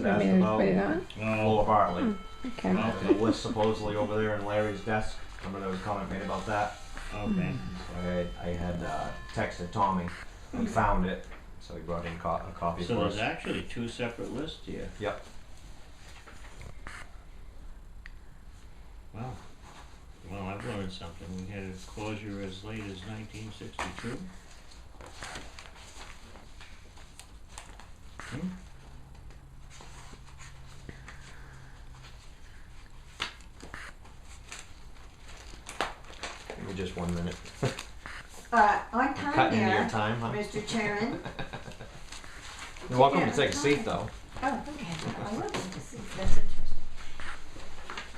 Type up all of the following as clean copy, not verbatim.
had Want asked me to about put it on? Lower Bartley. Okay. And the list supposedly over there in Larry's desk. Remember there was a comment made about that? Okay. So I had texted Tommy. He found it, so he brought in a copy So for us. there's actually two separate lists here. Yep. Wow. Well, I've learned something. We had a closure as late as 1962. Give me just 1 minute. On time Cutting into your there, time, huh? Mr. Chairman. You're welcome to take a seat, though. Oh, okay. I would like to see. That's interesting.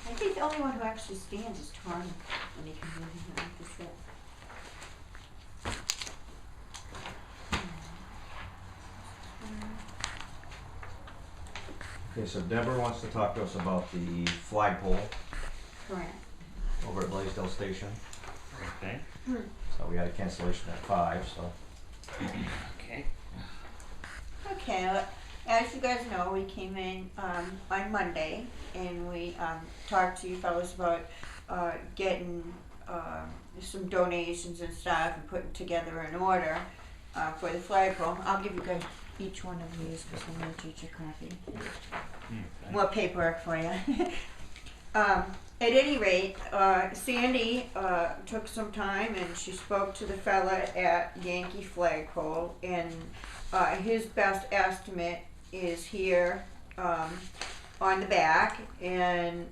I think the only one who actually stands is Tom when he comes in here like to sit. Okay, so Deborah wants to talk to us about the flagpole Correct. over at Blaisdell Station. Okay. So we had a cancellation at 5, so. Okay. Okay, as you guys know, we came in on Monday and we talked to you fellas about getting some donations and stuff and putting together an order for the flagpole. I'll give you guys each one of these because I'm going to teach you a copy. Okay. More paperwork for you. At any rate, Sandy took some time and she spoke to the fella at Yankee Flagpole, and his best estimate is here on the back, and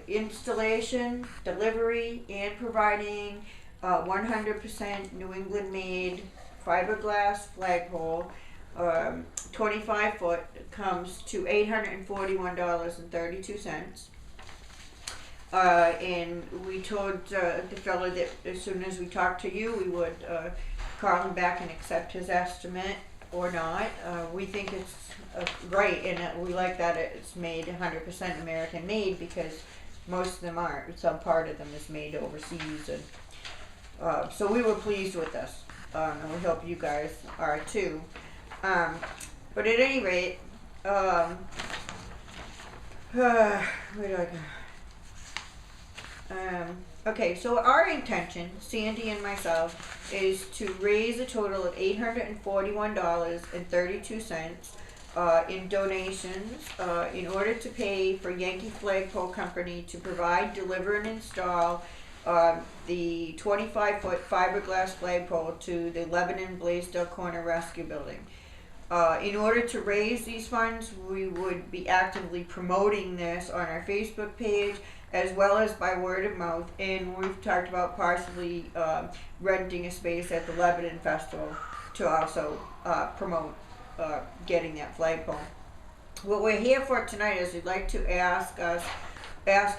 installation, delivery, and providing 100% New England made fiberglass flagpole, 25 foot, comes to $841.32. And we told the fella that as soon as we talked to you, we would call him back and accept his estimate or not. We think it's great, and we like that it's made 100% American made, because most of them aren't. Some part of them is made overseas, and so we were pleased with this, and we hope you guys are too. But at any rate, where do I go? Okay, so our intention, Sandy and myself, is to raise a total of $841.32 in donations in order to pay for Yankee Flagpole Company to provide, deliver, and install the 25-foot fiberglass flagpole to the Lebanon Blaisdell Corner Rescue Building. In order to raise these funds, we would be actively promoting this on our Facebook page, as well as by word of mouth, and we've talked about possibly renting a space at the Lebanon Festival to also promote getting that flagpole. What we're here for tonight is we'd like to ask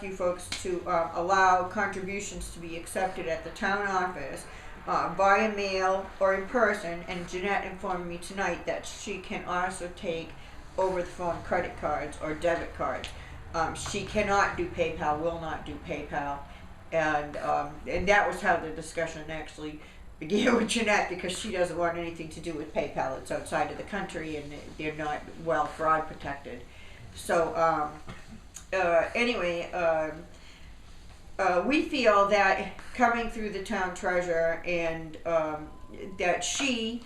you folks to allow contributions to be accepted at the town office via mail or in person, and Jeanette informed me tonight that she can also take over the phone credit cards or debit cards. She cannot do PayPal, will not do PayPal, and that was how the discussion actually began with Jeanette, because she doesn't want anything to do with PayPal. It's outside of the country and they're not well fraud protected. So anyway, we feel that coming through the town treasurer, and that she,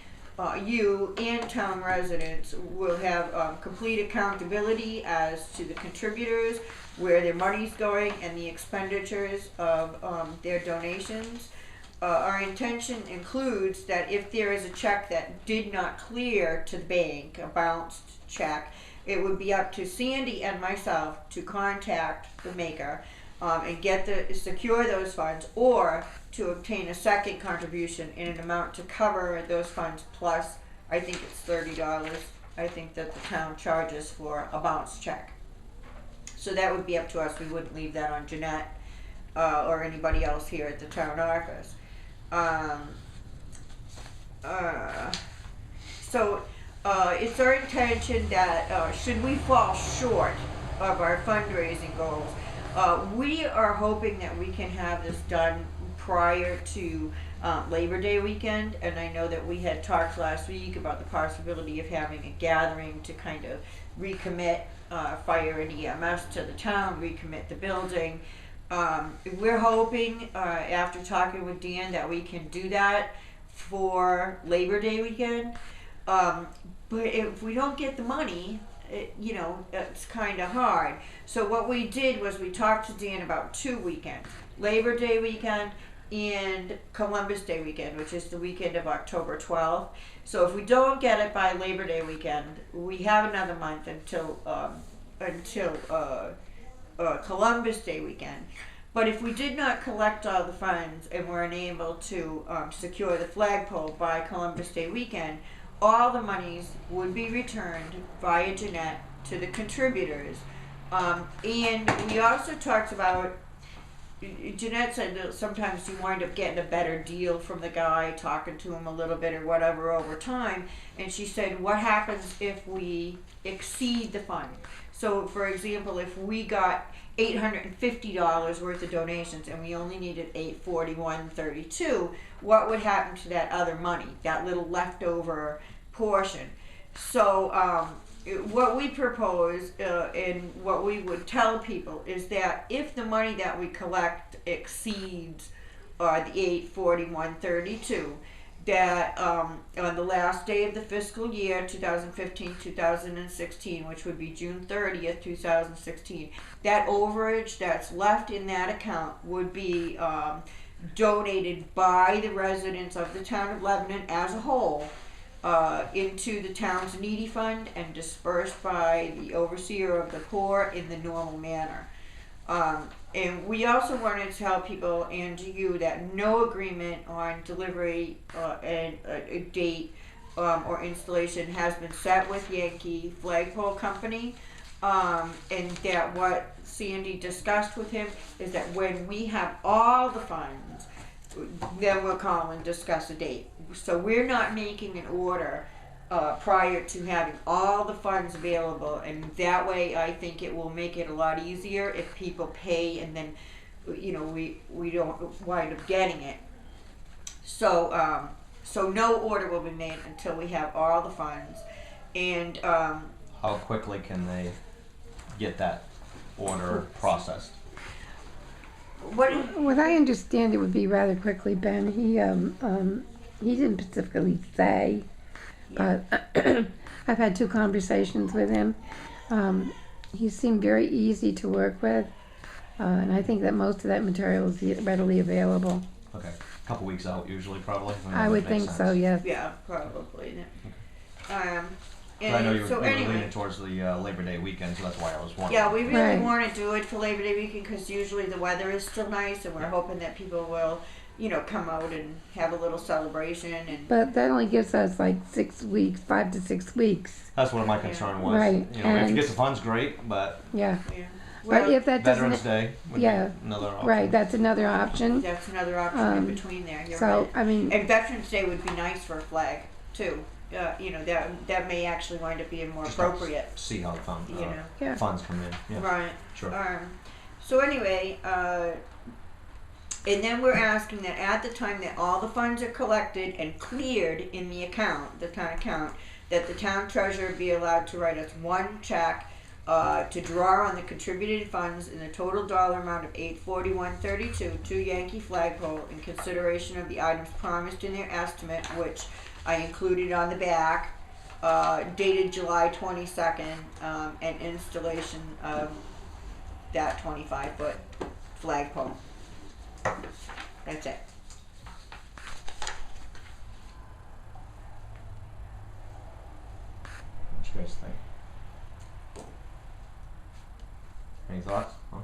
you and town residents will have complete accountability as to the contributors, where their money's going, and the expenditures of their donations. Our intention includes that if there is a check that did not clear to the bank, a bounced check, it would be up to Sandy and myself to contact the maker and secure those funds, or to obtain a second contribution in an amount to cover those funds, plus I think it's $30 I think that the town charges for a bounce check. So that would be up to us. We wouldn't leave that on Jeanette or anybody else here at the town office. So it's our intention that should we fall short of our fundraising goals, we are hoping that we can have this done prior to Labor Day weekend, and I know that we had talked last week about the possibility of having a gathering to kind of recommit fire and EMS to the town, recommit the building. We're hoping, after talking with Dan, that we can do that for Labor Day weekend. But if we don't get the money, it's kind of hard. So what we did was we talked to Dan about 2 weekends: Labor Day weekend and Columbus Day weekend, which is the weekend of October 12th. So if we don't get it by Labor Day weekend, we have another month until Columbus Day weekend. But if we did not collect all the funds and were unable to secure the flagpole by Columbus Day weekend, all the monies would be returned via Jeanette to the contributors. And we also talked about, Jeanette said that sometimes you wind up getting a better deal from the guy, talking to him a little bit or whatever over time. And she said, what happens if we exceed the fund? So, for example, if we got $850 worth of donations and we only needed $841.32, what would happen to that other money, that little leftover portion? So what we propose and what we would tell people is that if the money that we collect exceeds the $841.32, that on the last day of the fiscal year 2015-2016, which would be June 30th, 2016, that overage that's left in that account would be donated by the residents of the town of Lebanon as a whole into the town's needy fund and dispersed by the overseer of the poor in the normal manner. And we also wanted to tell people and to you that no agreement on delivery and a date or installation has been set with Yankee Flagpole Company, and that what Sandy discussed with him is that when we have all the funds, then we'll call and discuss a date. So we're not making an order prior to having all the funds available, and that way I think it will make it a lot easier if people pay and then we don't wind up getting it. So so no order will be made until we have all the funds. And how quickly can they get that order processed? what I understand, it would be rather quickly, Ben. He didn't specifically say, but I've had 2 conversations with him. He seemed very easy to work with, and I think that most of that material is readily available. Okay, a couple weeks out usually, probably. I would think so, yes. Yeah, probably. But I know you were anyway, leaning towards the Labor Day weekend, so that's why I was wondering. yeah, we really Right. want to do it for Labor Day weekend because usually the weather is still nice, and we're hoping that people will, come out and have a little celebration. And But that only gives us like 6 weeks, 5 to 6 weeks. That's what my concern was. Right, If and- you get the funds, great, but Yeah. yeah, But well, if that Veterans doesn't, Day would yeah, be another option. right, that's another option. that's another option in between there. You're So, right. I mean, And Veterans Day would be nice for a flag too. That may actually wind up being more Just have to appropriate. See how the yeah. funds come in. Yeah. Right. Sure. So anyway, and then we're asking that at the time that all the funds are collected and cleared in the account, the town account, that the town treasurer be allowed to write us 1 check to draw on the contributed funds in the total dollar amount of $841.32 to Yankee Flagpole in consideration of the items promised in their estimate, which I included on the back, dated July 22nd, and installation of that 25-foot flagpole. That's it. What you guys think? Any thoughts? Huh?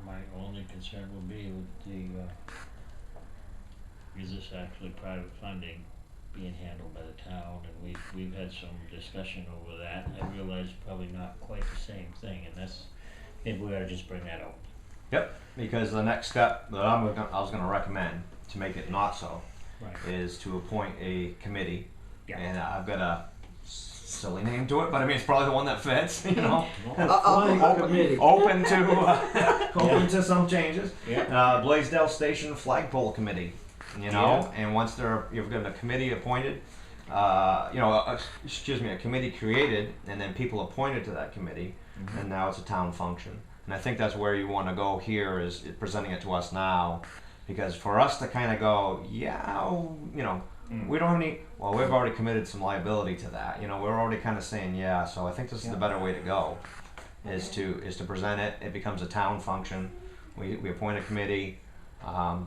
My only concern will be with is this actually private funding being handled by the town? And we've had some discussion over that. I realize probably not quite the same thing, and that's, maybe we ought to just bring that up. Yep. Because the next step that I was going to recommend to make it not so Right. is to appoint a committee, Yeah. and I've got a silly name to it, but I mean it's probably the one that fits. Flag Open open to some changes. Yeah. Blaisdell Station Flagpole Committee. And once you've got a committee appointed, a committee created, and then people appointed to that committee, and now it's a town function. And I think that's where you want to go here, is presenting it to us now, because for us to kind of go, we don't have any. Well, we've already committed some liability to that. We're already kind of saying yeah. So I think this is the better way to go, is to present it. It becomes a town function. We appoint a committee.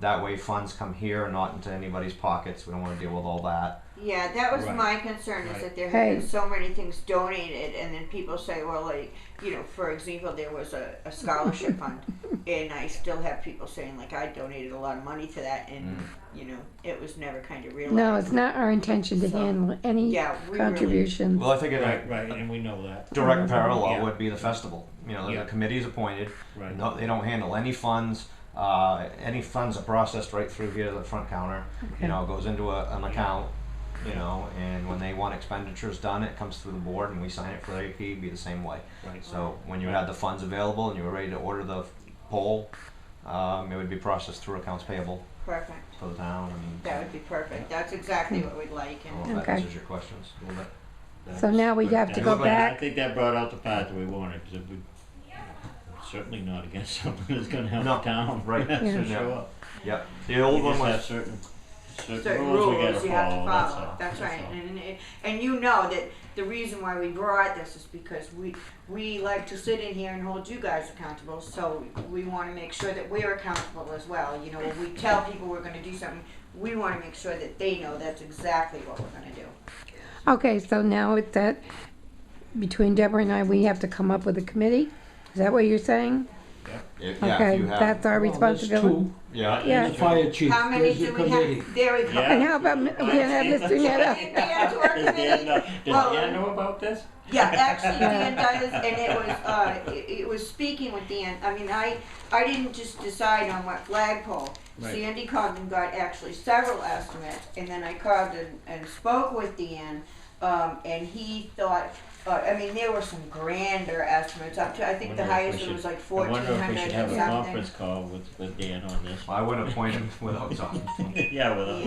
That way funds come here, not into anybody's pockets. We don't want to deal with all that. Yeah, that was Right. my concern, is Right. that there have Hey. been so many things donated, and then people say, well, like, for example, there was a scholarship fund, and I still have people saying, like, I donated a lot of money to that, and, it was never kind of realized. No, it's not our intention to So, handle any yeah, we contributions. Well, I think Right, and we know that. direct parallel Yeah. would be the festival. Yeah. The committee is appointed. Right. No, they don't handle any funds. Any funds are processed right through here to the front counter. Okay. It goes into an account. And when they want expenditures done, it comes through the board, and we sign it for the AP. Be the same way. Right. So when you had the funds available and you were ready to order the pole, it would be processed through accounts payable Perfect. for the town. That would be perfect. That's exactly what we'd like. I don't know And if that Okay. answers your questions a little bit. So now we have to But go I back. think that brought out the part that we wanted, because we certainly not against something that's gonna help No, the town. right. to Yeah. show up. Yep. The old We one just have was. certain rules we rules gotta you have to follow, follow. that's all. That's right. And you know that the reason why we brought this is because we like to sit in here and hold you guys accountable. So we want to make sure that we're accountable as well. When we tell people we're going to do something, we want to make sure that they know that's exactly what we're going to do. Okay, so now it's that, between Deborah and I, we have to come up with a committee? Is that what you're saying? Okay, that's our responsibility. Yeah. Yeah. The fire chief, How many there's do the we committee. have? There we go. Yeah. And how about, we can have Mr. Netta? Dan, to our Does Dan committee. know, Well, does Dan know about this? Yeah, actually Dan does, and it was speaking with Dan. I mean, I didn't just decide on what flagpole. Right. Sandy Cogden got actually several estimates, and then I called and spoke with Dan, and he thought, there were some grander estimates up to, I think the Wonder if we highest one should- was like I wonder if we 1,400 should have or a something. conference call with Dan on this. I wouldn't appoint him without talking to him. Yeah, with us.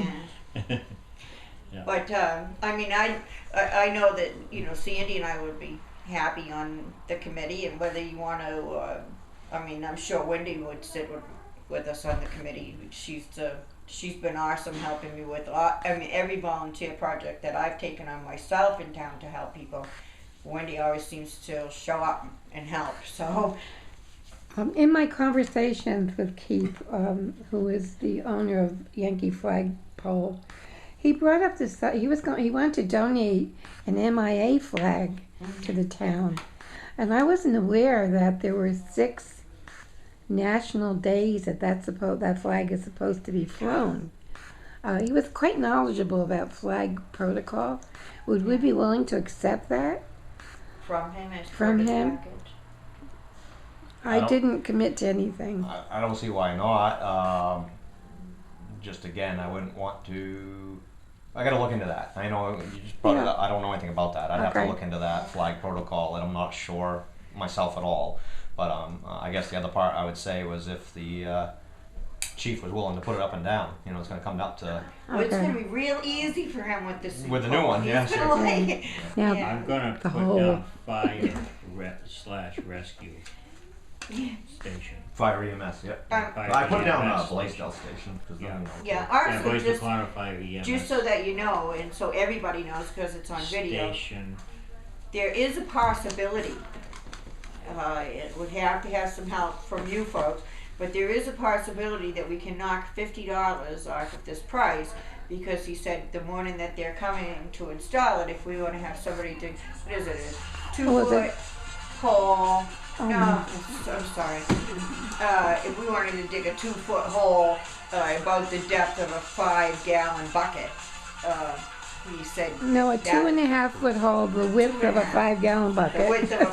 Yeah. Yeah. But I know that Sandy and I would be happy on the committee, and whether you want to, I'm sure Wendy would sit with us on the committee. She's been awesome helping me with every volunteer project that I've taken on myself in town to help people. Wendy always seems to show up and help. So In my conversations with Keith, who is the owner of Yankee Flagpole, he brought up this. He wanted to donate an MIA flag to the town, and I wasn't aware that there were 6 national days that flag is supposed to be flown. He was quite knowledgeable about flag protocol. Would we be willing to accept that? from him as From part of the him? package. I don't- didn't commit to anything. I don't see why not. Just again, I wouldn't want to. I gotta look into that. I know you just brought it Yeah. up. I don't know anything about that. I'd have to Okay. look into that flag protocol, and I'm not sure myself at all. But I guess the other part I would say was if the chief was willing to put it up and down. It's going to come up to Well, it's Okay. going to be real easy for him with this. With the new one, He's yeah, gonna sure. like- Now, Yeah. I'm gonna The put whole- down fire/rescue station. fire EMS. Yep. Um, Fire I put it down EMS Blaisdell station because Yeah. Yeah, Yeah, ours was Blaze just, Corner Fire EMS just so that you know, and so everybody knows because it's on video. station. There is a possibility. It would have to have some help from you folks, but there is a possibility that we can knock $50 off of this price, because he said the morning that they're coming to install it, if we want to have somebody to, what is it, a 2 Oh, is foot it? hole. Oh, No, no. I'm sorry. If we wanted to dig a 2 foot hole about the depth of a 5-gallon bucket, he said no, a 2.5-foot hole, the width of a 5-gallon the bucket. width of a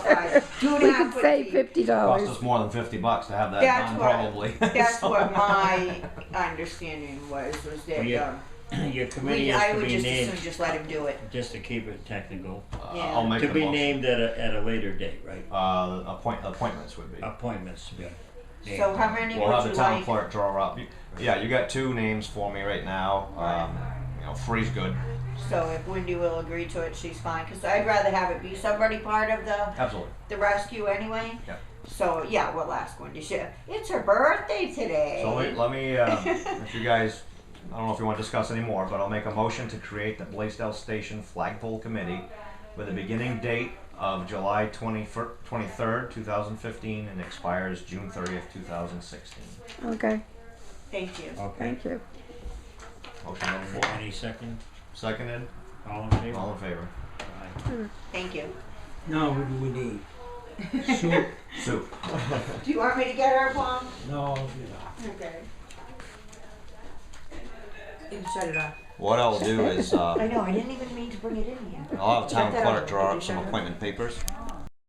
2.5 We could foot save deep. $50. cost us more than $50 to have that That's done, what- probably. That's So- what my understanding was that Yeah. Your committee I has to would be just as named, soon just let him do it. just to keep it technical, Yeah. I'll make to the be motion. named at a later date, right? Appointments would be. Appointments to be named. So how many We'll have would the you town like? clerk draw up. Yeah, you got 2 names for me right now. free's good. So if Wendy will agree to it, she's fine, cause I'd rather have it be somebody part of Absolutely. the rescue anyway. Yeah. So, yeah, we'll ask Wendy. It's her birthday today. So let me, if you guys, I don't know if you want to discuss anymore, but I'll make a motion to create the Blaisdell Station Flagpole Committee with a beginning date of July 23rd, 2015, and expires June 30th, 2016. Okay, Thank you. Okay. thank you. Motion on the floor. Any second? Seconded. All in favor? All in favor. Aye. Thank you. Now what do we need? Soup? Soup. Do you want me to get her, Plum? No, yeah. Okay. You can shut it off. What I'll do is I know, I didn't even mean to bring it in here. I'll have town Shut that clerk off. draw Did you up some shut it? appointment papers.